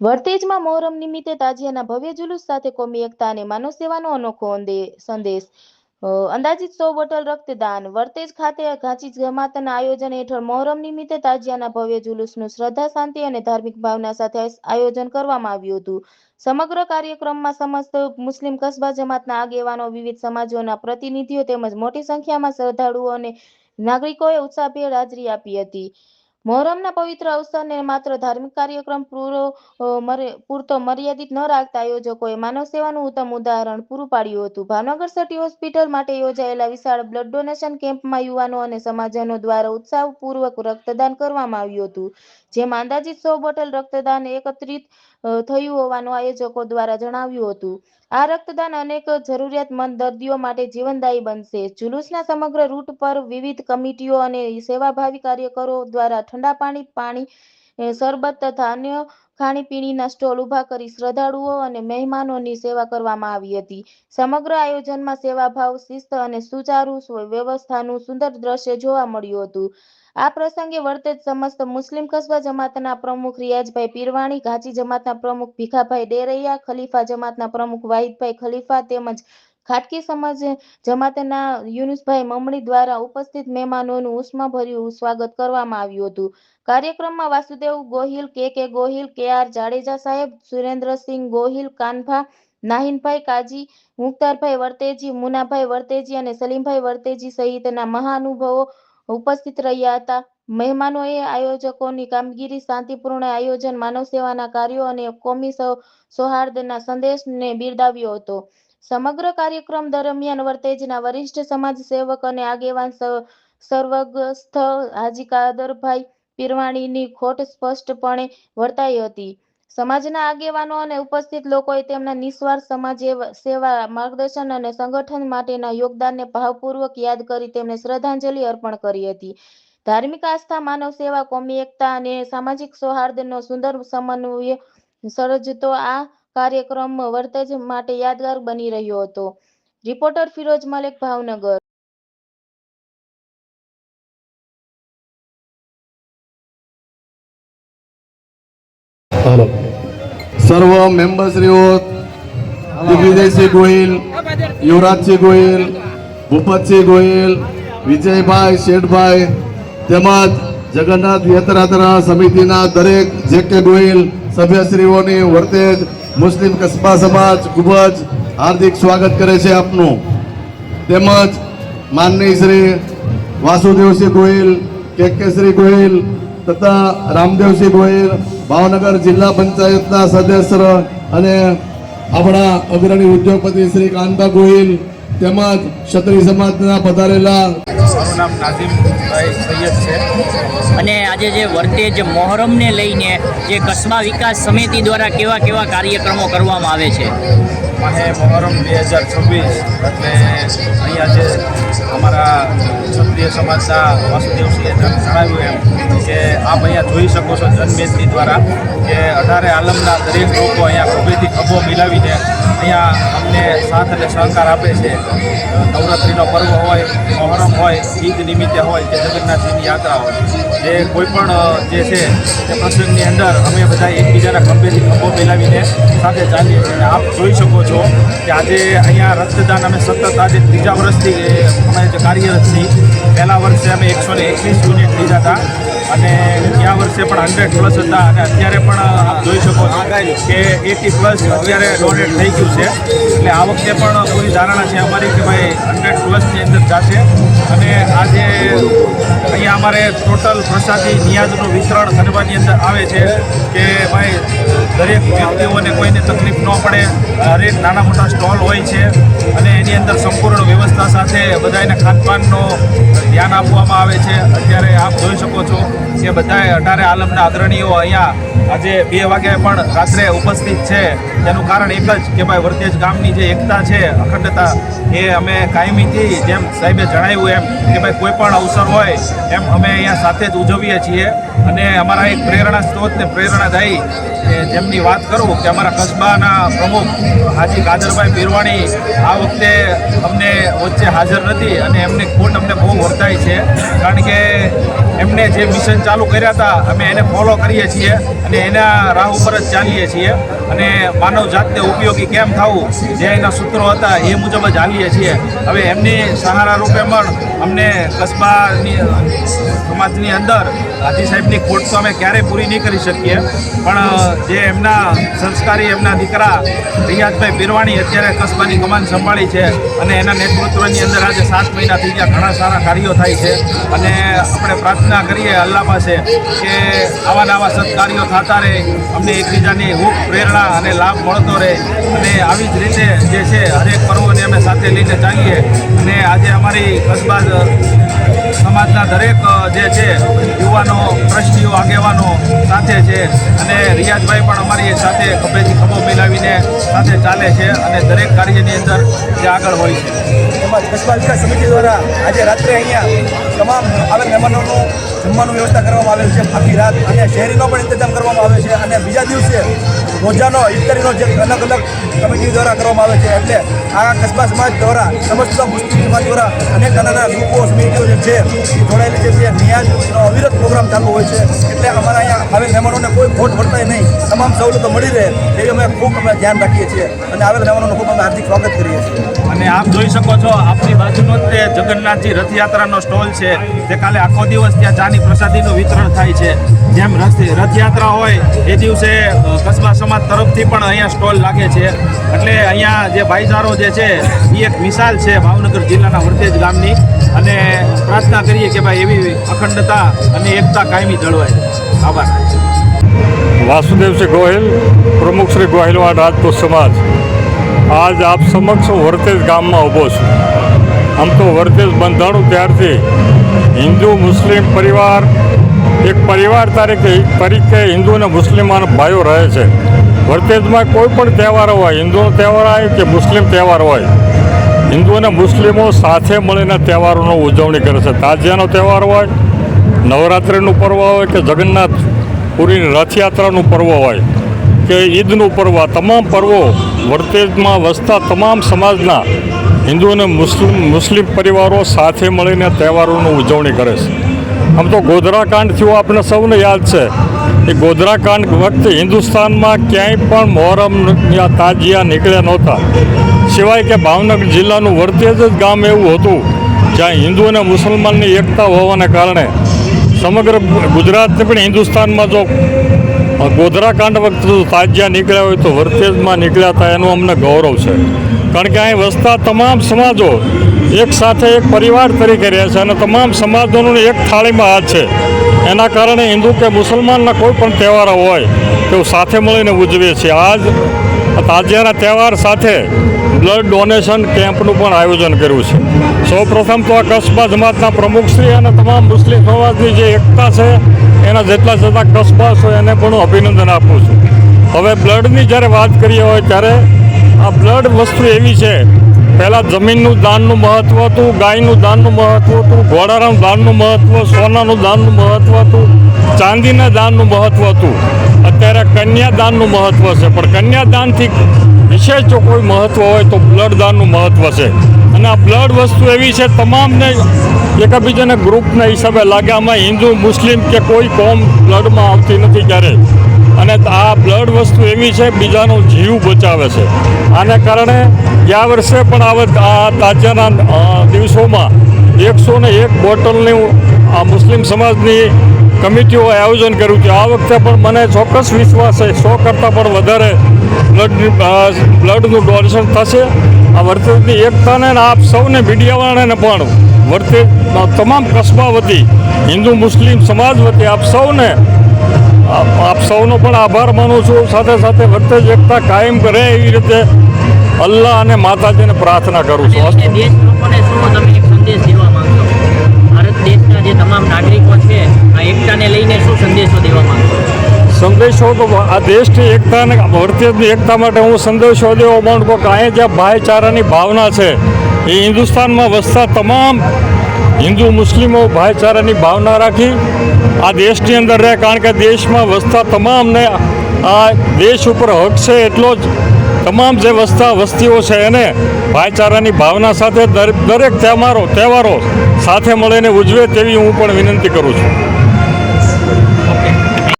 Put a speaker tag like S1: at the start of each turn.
S1: વર્તેજમાં મોહરમ નિમિત્તે તાજિયાના ભવ્ય જુલુસ સાથે કોમી એકતા અને માનવ સેવાનો અનોખો સંદેશ. અંદાજિત 100 બોટલ રક્તદાન. વર્તેજ ખાતે ઘાંચી જમાતના આયોજન હેઠળ મોહરમ નિમિત્તે તાજિયાના ભવ્ય જુલુસનું શ્રદ્ધા, શાંતિ અને ધાર્મિક ભાવના સાથે આયોજન કરવામાં આવ્યું હતું. સમગ્ર કાર્યક્રમમાં સમસ્ત મુસ્લિમ કસ્બા જમાતના આગેવાનો, વિવિધ સમાજોના પ્રતિનિધિઓ તેમજ મોટી સંખ્યામાં શ્રદ્ધાળુઓ અને નાગરિકોએ ઉત્સાહભેર હાજરી આપી હતી. મોહરમના પવિત્ર અવસરને માત્ર ધાર્મિક કાર્યક્રમ પૂરતો મર્યાદિત ન રાખતા આયોજકોએ માનવ સેવાનું ઉત્તમ ઉદાહરણ પૂરું પાડ્યું હતું. ભાવનગર સિટી હોસ્પિટલ માટે યોજાયેલા વિશાળ બ્લડ ડોનેશન કેમ્પમાં યુવાનો અને સમાજજનો દ્વારા ઉત્સાહપૂર્વક રક્તદાન કરવામાં આવ્યું હતું, જેમાં અંદાજિત 100 બોટલ રક્તદાન એકત્રિત થયું હોવાનું આયોજકો દ્વારા જણાવ્યું હતું. આ રક્તદાન અનેક જરૂરિયાતમંદ દર્દીઓ માટે જીવનદાયી બનશે. જુલુસના સમગ્ર રૂટ પર વિવિધ કમિટીઓ અને સેવાભાવી કાર્યકરો દ્વારા ઠંડા પાણી, શરબત તથા અન્ય ખાણીપીણીના સ્ટોલ ઊભા કરી શ્રદ્ધાળુઓ અને મહેમાનોની સેવા કરવામાં આવી હતી. સમગ્ર આયોજનમાં સેવાભાવ, શિસ્ત અને સુચારુ વ્યવસ્થાનું સુંદર દ્રશ્ય જોવા મળ્યું હતું. આ પ્રસંગે વર્તેજ સમસ્ત મુસ્લિમ કસ્બા જમાતના પ્રમુખ રિયાઝભાઈ પીરવાણી, ઘાંચી જમાતના પ્રમુખ ભીખાભાઈ ડેરૈયા, ખલીફા જમાતના પ્રમુખ વાહિદભાઈ ખલીફા તેમજ ખાટકી સમાજ જમાતના યુનુસભાઈ મમણી દ્વારા ઉપસ્થિત મહેમાનોનું ઉષ્માભર્યું સ્વાગત કરવામાં આવ્યું હતું. કાર્યક્રમમાં વાસુદેવ ગોહિલ, કે ગોહિલ, કે.આર. જાડેજા સાહેબ, સુરેન્દ્રસિંહ ગોહિલ, કાનભા, નાહિનભાઈ કાજી, મુખ્તારભાઈ વર્તેજી, મુનાભાઈ વર્તેજી અને સલીમભાઈ વર્તેજી સહિતના મહાનુભાવો ઉપસ્થિત રહ્યા હતા. મહેમાનોએ આયોજકોની કામગીરી, શાંતિપૂર્ણ આયોજન, માનવ સેવાના કાર્યો અને કોમી સૌહાર્દના સંદેશને બિરદાવ્યો હતો. સમગ્ર કાર્યક્રમ દરમિયાન વર્તેજના વરિષ્ઠ સમાજ સેવક અને આગેવાન સર્વગ્રસ્ત હાજી કાદરભાઈ પીરવાણીની ખોટ સ્પષ્ટપણે વર્તાઈ હતી. સમાજના આગેવાનો અને ઉપસ્થિત લોકોએ તેમના નિસ્વાર્થ સમાજ સેવા, માર્ગદર્શન અને સંગઠન માટેના યોગદાનને ભાવપૂર્વક યાદ કરી તેમને શ્રદ્ધાંજલિ અર્પણ કરી હતી. ધાર્મિક આસ્થા, માનવ સેવા, કોમી એકતા અને સામાજિક સૌહાર્દનો સુંદર સમન્વય સર્જતો આ કાર્યક્રમ વર્તેજ માટે યાદગાર બની રહ્યો હતો. રિપોર્ટર ફિરોઝ મલેક, ભાવનગર.
S2: સર્વ મેમ્બરશ્રીઓ, દિગ્વિજયસિંહ ગોહિલ, યુવરાજસિંહ ગોહિલ, ભૂપતસિંહ ગોહિલ, વિજયભાઈ શેઠભાઈ તેમજ જગન્નાથ યાત્રા સમિતિના દરેક જે.કે. ગોહિલ સભ્યશ્રીઓની વર્તેજ મુસ્લિમ કસ્બા સમાજ ખૂબ જ હાર્દિક સ્વાગત કરે છે આપનું. તેમજ માનનીય શ્રી વાસુદેવસિંહ ગોહિલ, કે.કે. શ્રી ગોહિલ તથા રામદેવસિંહ ગોહિલ, ભાવનગર જિલ્લા પંચાયતના સદસ્ય અને આપણા અગ્રણી ઉદ્યોગપતિ શ્રી કાનભા ગોહિલ તેમજ ક્ષત્રિય સમાજના પધારેલા.
S3: મારું નામ નાઝીમભાઈ સૈયદ છે અને આજે જે વર્તેજ મોહરમને લઈને જે કસ્બા વિકાસ સમિતિ દ્વારા કેવા કેવા કાર્યક્રમો કરવામાં આવે છે. અને મોહરમ 2026 એટલે અહીંયા જે અમારા ક્ષત્રિય સમાજના વાસુદેવસિંહે જણાવ્યું એમ કે આપ અહીંયા જોઈ શકો છો જનમેદની દ્વારા કે 18 આલમના દરેક લોકો અહીંયા ખભેથી ખભો મિલાવીને અહીંયા અમને સાથ અને સહકાર આપે છે. નવરાત્રિનો પર્વ હોય, મોહરમ હોય, ઈદ નિમિત્તે હોય કે જગન્નાથજીની યાત્રા હોય, જે કોઈ પણ જે છે તે પ્રસંગની અંદર અમે બધા એકબીજાના ખભેથી ખભો મિલાવીને સાથે ચાલીએ છીએ. અને આપ જોઈ શકો છો કે આજે અહીંયા રક્તદાન અમે સતત આજે 3જા વર્ષથી અમે જે કાર્યરત છીએ. પહેલા વર્ષે અમે 121 યુનિટ લીધા હતા અને ગયા વર્ષે પણ 100+ હતા અને અત્યારે પણ આપ જોઈ શકો છો કે 80+ અત્યારે ડોનેટ થઈ ગયું છે. એટલે આ વખતે પણ પૂરી ધારણા છે અમારી કે ભાઈ 100+ની અંદર જશે. અને આજે અહીંયા અમારે ટોટલ પ્રસાદી નિયાજનું વિતરણ કરવાની અંદર આવે છે કે ભાઈ દરેક વ્યક્તિઓને કોઈને તકલીફ ન પડે. દરેક નાના મોટા સ્ટોલ હોય છે અને એની અંદર સંપૂર્ણ વ્યવસ્થા સાથે બધાને ખાનપાનનો ધ્યાન આપવામાં આવે છે. અત્યારે આપ જોઈ શકો છો કે બધાએ 18 આલમના અગ્રણીઓ અહીંયા આજે 2 વાગ્યે પણ રાત્રે ઉપસ્થિત છે. તેનું કારણ એક જ કે ભાઈ વર્તેજ ગામની જે એકતા છે, અખંડતા, એ અમે કાયમીથી જેમ સાહેબે જણાવ્યું એમ કે ભાઈ કોઈ પણ અવસર હોય એમ અમે અહીંયા સાથે જ ઉજવીએ છીએ. અને અમારા એક પ્રેરણા સ્ત્રોત ને પ્રેરણાદાયી જેમ
S4: એમની વાત કરું કે અમારા કસ્બાના પ્રમુખ હાજી કાદરભાઈ પીરવાણી આ વખતે અમને વચ્ચે હાજર નથી અને એમની ખોટ અમને બહુ વર્તાય છે, કારણ કે એમને જે મિશન ચાલુ કર્યા હતા અમે એને ફોલો કરીએ છીએ અને એના રાહ ઉપર જ ચાલીએ છીએ અને માનવ જાતને ઉપયોગી કેમ થવું જે એના સૂત્રો હતા એ મુજબ જ હાલીએ છીએ. હવે એમની સહારા રૂપે પણ અમને કસ્બાની સમાજની અંદર હાજી સાહેબની ખોટ તો અમે ક્યારેય પૂરી નહીં કરી શકીએ, પણ જે એમના સંસ્કારી એમના દીકરા રિયાઝભાઈ પીરવાણી અત્યારે કસ્બાની કમાન સંભાળી છે અને એના નેતૃત્વની અંદર આજે 7 મહિના થઈ ગયા, ઘણા સારા કાર્યો થાય છે અને આપણે પ્રાર્થના કરીએ અલ્લાહ પાસે કે આવા નવા સત્કાર્યો થતા રહે, અમને એકબીજાની હૂફ પ્રેરણા અને લાભ મળતો રહે અને આવી જ રીતે જે છે હરેક પર્વને અમે સાથે લઈને ચાલીએ. અને આજે અમારી કસ્બા સમાજના દરેક જે છે યુવાનો ટ્રસ્ટીઓ આગેવાનો સાથે છે અને રિયાઝભાઈ પણ અમારી સાથે ખભેથી ખભો મિલાવીને સાથે ચાલે છે અને દરેક કાર્યની અંદર જે આગળ હોય છે.
S5: એમાં કસ્બા વિકાસ સમિતિ દ્વારા આજે રાત્રે અહીંયા તમામ આવેલ મહેમાનોનું જમવાનું વ્યવસ્થા કરવામાં આવેલ છે, આખી રાત, અને શહેરીનો પણ ઇંતજામ કરવામાં આવે છે અને બીજા દિવસે રોજાનો ઇફતારીનો જે અલગ અલગ કમિટી દ્વારા કરવામાં આવે છે. એટલે આ કસ્બા સમાજ દ્વારા સમસ્ત મુસ્લિમ સમાજ દ્વારા અનેક નાના ગ્રુપો સમિતિઓ જે છે એ જોડાયેલી છે, જે નિયાજનો અવિરત પ્રોગ્રામ ચાલુ હોય છે. એટલે અમારા અહીંયા આવેલ મહેમાનોને કોઈ ખોટ વર્તાય નહીં, તમામ સવલતો મળી રહે એવી અમે ખૂબ ધ્યાન રાખીએ છીએ અને આવેલ મહેમાનોનું ખૂબ અમે હાર્દિક સ્વાગત કરીએ છીએ.
S4: અને આપ જોઈ શકો છો આપની બાજુનો જ તે જગન્નાથજી રથયાત્રાનો સ્ટોલ છે, તે કાલે આખો દિવસ ત્યાં ચાની પ્રસાદીનું વિતરણ થાય છે. જેમ રથયાત્રા હોય એ દિવસે કસ્બા સમાજ તરફથી પણ અહીંયા સ્ટોલ લાગે છે. એટલે અહીંયા જે ભાઈચારો જે છે એ એક મિસાલ છે ભાવનગર જિલ્લાના વર્તેજ ગામની, અને પ્રાર્થના કરીએ કે ભાઈ એવી અખંડતા અને એકતા કાયમી જળવાય. આભાર.
S6: વાસુદેવસિંહ ગોહિલ, પ્રમુખ શ્રી ગોહિલવાડ રાજપૂત સમાજ. આજ આપ સમક્ષ હું વર્તેજ ગામમાં ઊભો છું. આમ તો વર્તેજ બંધાણું ત્યારથી હિન્દુ મુસ્લિમ પરિવાર એક પરિવાર તરીકે હિન્દુ અને મુસ્લિમાન ભાઈઓ રહે છે. વર્તેજમાં કોઈ પણ તહેવાર હોય, હિન્દુનો તહેવાર હોય કે મુસ્લિમ તહેવાર હોય, હિન્દુ અને મુસ્લિમો સાથે મળીને તહેવારોની ઉજવણી કરે છે. તાજિયાનો તહેવાર હોય, નવરાત્રિનું પર્વ હોય કે જગન્નાથ પુરીની રથયાત્રાનું પર્વ હોય કે ઈદનું પર્વ, તમામ પર્વો વર્તેજમાં વસતા તમામ સમાજના હિન્દુ અને મુસ્લિમ પરિવારો સાથે મળીને તહેવારોની ઉજવણી કરે છે. આમ તો ગોધરાકાંડ થયું આપણને સૌને યાદ છે. એ ગોધરાકાંડ વખતે હિન્દુસ્તાનમાં ક્યાંય પણ મોહરમ યા તાજિયા નીકળ્યા નહોતા, સિવાય કે ભાવનગર જિલ્લાનું વર્તેજ જ ગામ એવું હતું જ્યાં હિન્દુ અને મુસલમાનની એકતા હોવાને કારણે સમગ્ર ગુજરાતને પણ હિન્દુસ્તાનમાં જો ગોધરાકાંડ વખતે જો તાજિયા નીકળ્યા હોય તો વર્તેજમાં નીકળ્યા હતા, એનું અમને ગૌરવ છે. કારણ કે અહીં વસતા તમામ સમાજો એક સાથે એક પરિવાર તરીકે રહે છે અને તમામ સમાજોનું એક થાળીમાં હાથ છે. એના કારણે હિન્દુ કે મુસલમાનના કોઈ પણ તહેવારો હોય તેઓ સાથે મળીને ઉજવીએ છીએ. આજ તાજિયાના તહેવાર સાથે બ્લડ ડોનેશન કેમ્પનું પણ આયોજન કર્યું છે. સૌપ્રથમ તો આ કસ્બા જમાતના પ્રમુખશ્રી અને તમામ મુસ્લિમ સમાજની જે એકતા છે એના જેટલા કસ્બા છે એને પણ હું અભિનંદન આપું છું. હવે બ્લડની જ્યારે વાત કરીએ હોય ત્યારે આ બ્લડ વસ્તુ એવી છે, પહેલાં જમીનનું દાનનું મહત્ત્વ હતું, ગાયનું દાનનું મહત્ત્વ હતું, ઘોડાનું દાનનું મહત્ત્વ, સોનાનું દાનનું મહત્ત્વ હતું, ચાંદીના દાનનું મહત્ત્વ હતું. અત્યારે કન્યાદાનનું મહત્ત્વ છે, પણ કન્યાદાનથી વિશેષ જો કોઈ મહત્ત્વ હોય તો બ્લડ દાનનું મહત્ત્વ છે. અને આ બ્લડ વસ્તુ એવી છે તમામને એકબીજાને ગ્રુપના હિસાબે લાગે. આમાં હિન્દુ મુસ્લિમ કે કોઈ કોમ બ્લડમાં આવતી નથી ક્યારેય. અને આ બ્લડ વસ્તુ એવી છે બીજાનો જીવ બચાવે છે. આને કારણે ગયા વર્ષે પણ આ તાજિયાના દિવસોમાં 101 બોટલની આ મુસ્લિમ સમાજની કમિટીઓએ આયોજન કર્યું છે. આ વખતે પણ મને ચોક્કસ વિશ્વાસ છે 100 કરતાં પણ વધારે બ્લડનું ડોનેશન થશે. આ વર્તેજની એકતાને આપ સૌને મીડિયાવાળાને પણ વર્તેજ તમામ કસ્બા વતી હિન્દુ મુસ્લિમ સમાજ વતી આપ સૌનો પણ આભાર માનું છું. સાથે સાથે વર્તેજ એકતા કાયમ કરે એવી રીતે અલ્લાહ અને માતાજીને પ્રાર્થના કરું છું.
S3: દેશ લોકોને શું તમે એક સંદેશ દેવા માંગો? ભારત દેશના જે તમામ નાગરિકો છે આ એકતાને લઈને શું સંદેશો દેવા માંગો?
S6: સંદેશો તો આ દેશની એકતાને વર્તેજની એકતા માટે હું સંદેશો દેવા માંગુ કે અહીંયા જ્યાં ભાઈચારાની ભાવના છે એ હિન્દુસ્તાનમાં વસતા તમામ હિન્દુ મુસ્લિમો ભાઈચારાની ભાવના રાખી આ દેશની અંદર રહે. કારણ કે દેશમાં વસતા તમામને આ દેશ ઉપર હક છે એટલો જ તમામ જે વસ્તીઓ છે એને ભાઈચારાની ભાવના સાથે દરેક તહેવારો સાથે મળીને ઉજવે તેવી હું પણ વિનંતી કરું છું.